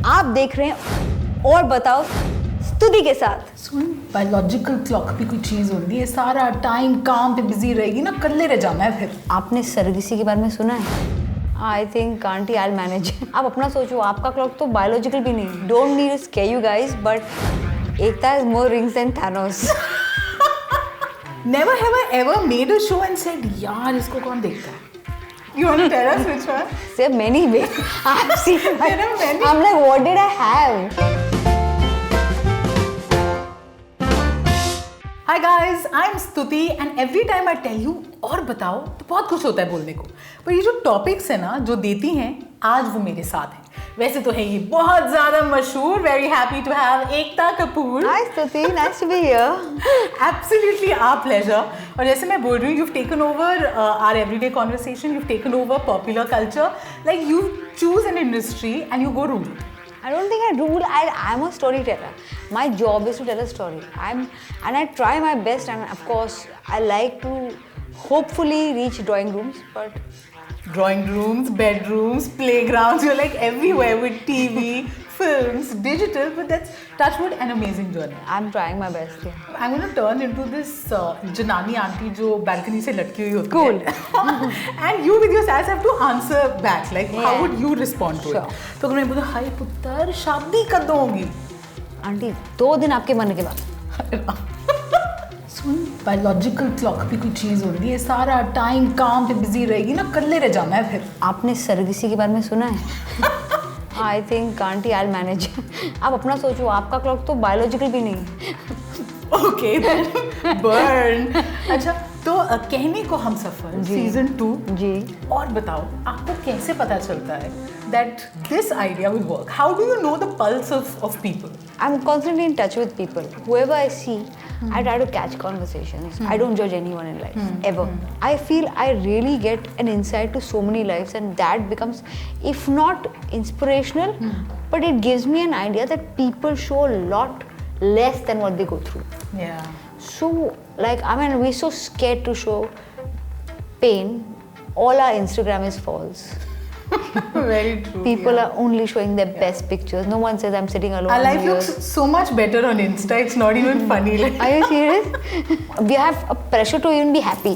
आप देख रहे हैं और बताओ स्तुति के साथ। सुन, बायोलॉजिकल क्लॉक भी कोई चीज़ होती है, सारा टाइम काम पे बिजी रहेगी ना, कल्ले रह जाना है फिर। आपने सर्विसी के बारे में सुना है? I think aunty I manage. आप अपना सोचो, आपका क्लॉक तो बायोलॉजिकल भी नहीं। Don't need to scare you guys, but Ekta has more rings than Thanos. Never have I ever made a show and said, यार इसको कौन देखता है? You want to tell us which one? There are many ways. I've seen. There are many. I'm like, what did I have? Hi guys, I'm Stuti and every time I tell you और बताओ तो बहुत कुछ होता है बोलने को, पर ये जो टॉपिक्स है ना जो देती हैं, आज वो मेरे साथ हैं। वैसे तो है ये बहुत ज़्यादा मशहूर, very happy to have Ekta Kapoor. Hi Stuti, nice to be here. Absolutely our pleasure. और जैसे मैं बोल रही हूँ, you've taken over our everyday conversation, you've taken over popular culture, like you choose an industry and you go rule. I don't think I rule. I'm a storyteller. My job is to tell a story. And I try my best, and of course, I like to hopefully reach drawing rooms. But Drawing rooms, bedrooms, playgrounds, you're like everywhere with TV, films, digital, but that's touchwood an amazing journey. I'm trying my best. Yeah. I'm going to turn into this Janani auntie जो balcony से लटकी हुई होती Cool. है. And you with your sass have to answer back. Like how would you respond to Sure. it? तो अगर मैं बोलूँ हाय पुत्र शादी कब होगी? आंटी 2 दिन आपके मरने के बाद। सुन, बायोलॉजिकल क्लॉक भी कोई चीज़ होती है, सारा टाइम काम पे बिजी रहेगी ना, कल्ले रह जाना है फिर। आपने सर्विसी के बारे में सुना है? I think aunty I manage. आप अपना सोचो, आपका क्लॉक तो बायोलॉजिकल भी नहीं। Okay burn. अच्छा तो कहने को हम सफर सीजन 2 जी। और बताओ आपको कैसे पता चलता है that this idea will work? How do you know the pulse of people? I'm constantly in touch with people. Whoever I see, I try to catch conversations. I don't judge anyone in life, ever. I feel I really get an insight to so many lives, and that becomes, if not inspirational, but it gives me an idea that people show a lot less than what they go through. Yeah. So, like, I mean, we're so scared to show pain. All our Instagram is false. Very true. People are only showing their best pictures. No one says I'm sitting alone. Our life here. looks so much better on Insta. It's not even funny. Like. Are you serious? We have a pressure to even be happy.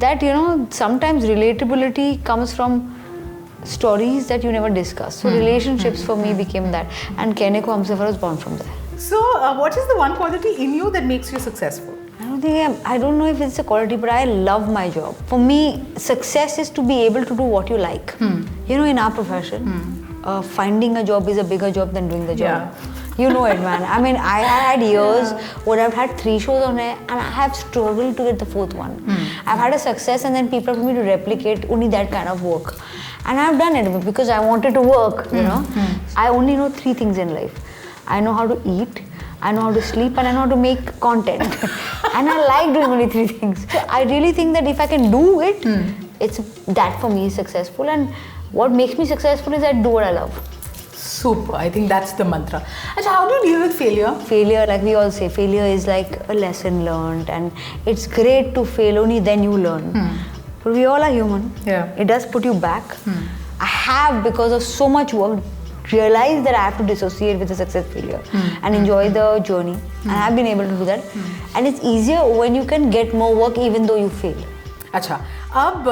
That, you know, sometimes relatability comes from stories that you never discuss. So relationships for me became that. And Kehne Ko Humsafar was born from there. So, what is the one quality in you that makes you successful? I don't know if it's a quality, but I love my job. For me, success is to be able to do what you like. You know, in our profession, finding a job is a bigger job than doing the job. Yeah. You know it, man. I mean, I had years where I've had 3 shows on air and I have struggled to get the 4th one. I've had a success and then people have me to replicate only that kind of work. And I've done it because I wanted to work, you know. I only know 3 things in life. I know how to eat, I know how to sleep, and I know how to make content. And I like doing only 3 things. So I really think that if I can do it, it's that for me is successful. And what makes me successful is I do what I love. Super. I think that's the mantra. Achha, how do you deal with failure? Failure, like we all say, failure is like a lesson learned, and it's great to fail, only then you learn. But we all are human. Yeah. It does put you back. I have, because of so much work, realized that I have to dissociate with the success failure and enjoy the journey. And I've been able to do that. And it's easier when you can get more work even though you fail. अच्छा, अब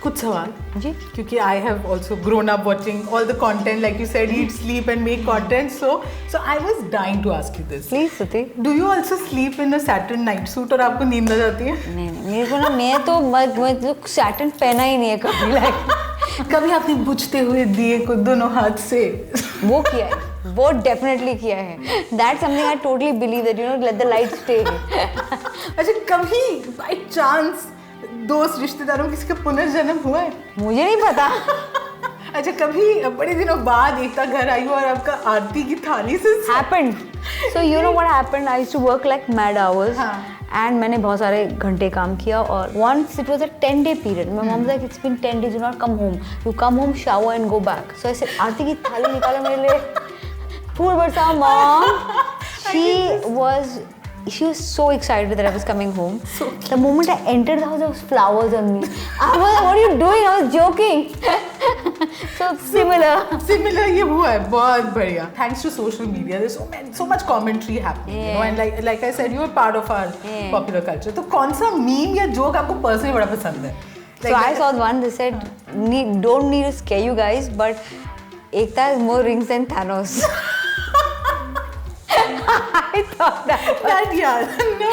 कुछ सवाल जी। क्योंकि I have also grown up watching all the content, like you said, eat, sleep and make content. So I was dying to ask you this. Please, Suti. Do you also sleep in a satin night suit और आपको नींद आ जाती है? नहीं, मेरे को ना, मैं तो सैटिन पहना ही नहीं है कभी। लाइक कभी आपने बुझते हुए दिए को दोनों हाथ से वो किया है, वो डेफिनेटली किया है। That's something I totally believe that, you know, let the light stay. अच्छा, कभी बाय चांस दोस्त रिश्तेदारों किसी का पुनर्जन्म हुआ है? मुझे नहीं पता। अच्छा, कभी बड़े दिनों बाद एकता घर आई हो और आपका आरती की थाली से happened. So you know what happened? I used to work like mad hours. And मैंने बहुत सारे घंटे काम किया और once it was a 10-day period. My mom was like, it's been 10 days, do not come home. You come home, shower and go back. So I said, आरती की थाली निकालो मेरे लिए. फूल बरसा mom. She was so excited that I was coming home. So the moment I entered the house, there was flowers on me. I was like, what are you doing? I was joking. So So similar. Similar ये हुआ है, बहुत बढ़िया. Thanks to social media, there's so much commentary happening, you know, and like I said, you are part of our popular culture. तो कौन सा meme या joke आपको personally बड़ा पसंद है? So I saw one. They said, "Don't need to scare you guys, but Ekta has more rings than Thanos." I thought that. Yeah, no,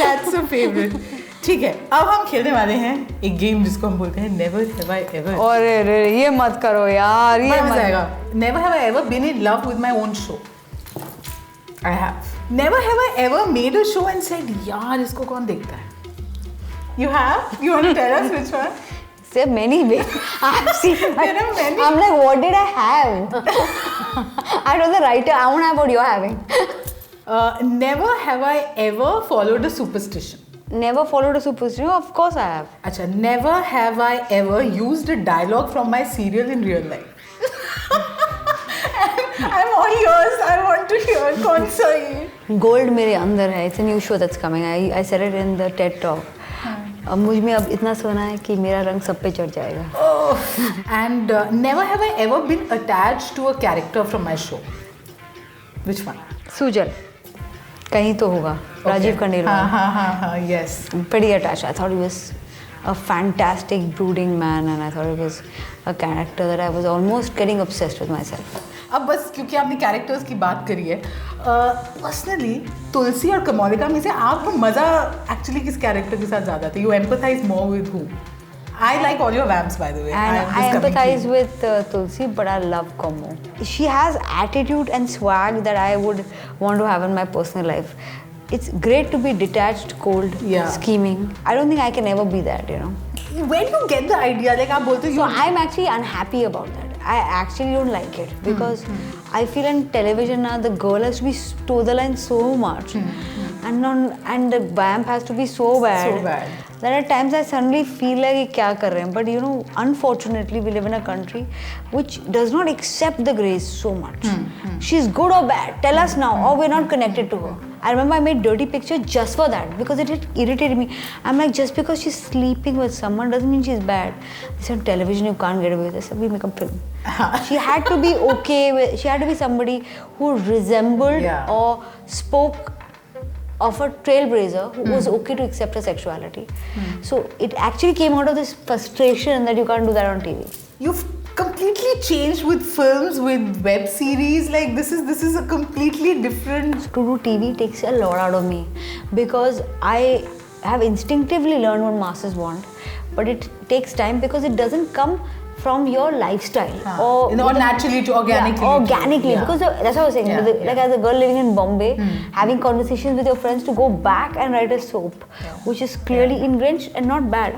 that's a favorite. ठीक है, अब हम खेलने वाले हैं एक गेम जिसको हम बोलते हैं Never Have I Ever. और ये मत करो यार, ये मजा आएगा. Never have I ever been in love with my own show. I have. Never have I ever made a show and said, यार इसको कौन देखता है? You have? You want to tell us which one? There are many ways. I've seen. There are many. I'm like, what did I have? I told the writer, I won't have what you're having. Never have I ever followed a superstition. Never followed a superstition? Of course I have. अच्छा, never have I ever used a dialogue from my serial in real life. I'm all yours. I want to hear. कौन सा ये? Gold मेरे अंदर है. It's a new show that's coming. I said it in the TED talk. अब मुझ में अब इतना सोना है कि मेरा रंग सब पे चढ़ जाएगा. Oh. And never have I ever been attached to a character from my show. Which one? Sujal. कहीं तो होगा. Rajiv Khandelwal. हाँ, yes. Pretty attached. I thought he was a fantastic brooding man, and I thought it was a character that I was almost getting obsessed with myself. अब बस क्योंकि आपने characters की बात करी है, पर्सनली तुलसी और कमोलिका में से आपको मजा एक्चुअली किस कैरेक्टर के साथ ज़्यादा था? You empathize more with who? I like all your vamps, by the way. And I empathize with Tulsi, but I love Komo. She has attitude and swag that I would want to have in my personal life. It's great to be detached, cold, scheming. I don't think I can ever be that, you know. Where do you get the idea? Like आप बोलते हो. So I'm actually unhappy about that. I actually don't like it because I feel in television now the girl has to be toe the line so much, and the vamp has to be so bad. That at times I suddenly feel like ये क्या कर रहे हैं. But you know, unfortunately, we live in a country which does not accept the grace so much. She's good or bad. Tell us now, or we're not connected to her. I remember I made dirty picture just for that because it had irritated me. I'm like, just because she's sleeping with someone doesn't mean she's bad. This on television you can't get away with this. We make a film. She had to be okay with. She had to be somebody who resembled or spoke of a trailblazer who was okay to accept her sexuality. So it actually came out of this frustration that you can't do that on TV. You've completely changed with films, with web series. Like this is a completely different. To do TV takes a lot out of me because I have instinctively learned what masters want, but it takes time because it doesn't come from your lifestyle or naturally to organically. Organically, because that's what I was saying. Like as a girl living in Bombay, having conversations with your friends to go back and write a soap, which is clearly ingrained and not bad.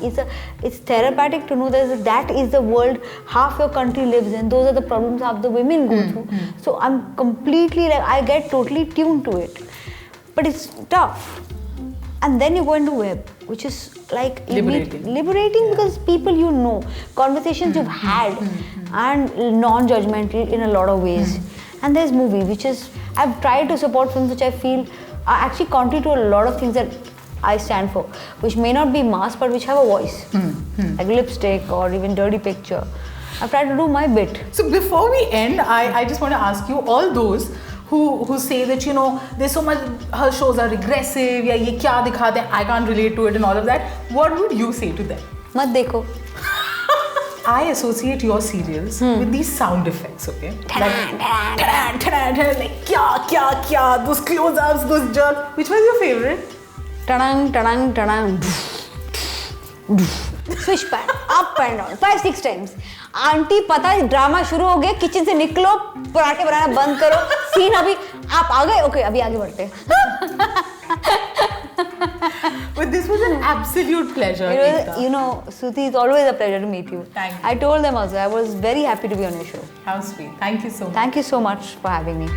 It's therapeutic to know that is the world half your country lives in. Those are the problems half the women go through. So I'm completely I get totally tuned to it, but it's tough. And then you go into web, which is like liberating because people you know, conversations you've had, and non-judgmental in a lot of ways. And there's movie, which is I've tried to support films which I feel are actually contrary to a lot of things that I stand for, which may not be mass but which have a voice, like Lipstick or even Dirty Picture. I've tried to do my bit. So before we end, I just want to ask you, all those who say that, you know, there's so much, her shows are regressive, या ये क्या दिखाते हैं, I can't relate to it and all of that, what would you say to them? मत देखो. I associate your serials with these sound effects, okay? Like kya, those close-ups, those jerks. Which was your favorite? Tadang, tadang, tadang. Swish pan, up and down, 5-6 times. Aunty पता है drama शुरू हो गया, kitchen से निकलो, पराठे बनाना बंद करो, सीन अभी आप आ गए, ओके अभी आगे बढ़ते हैं. But this was an absolute pleasure. You know, Suti, it's always a pleasure to meet you. Thank you. I told them also, I was very happy to be on your show. How sweet. Thank you so much. Thank you so much for having me.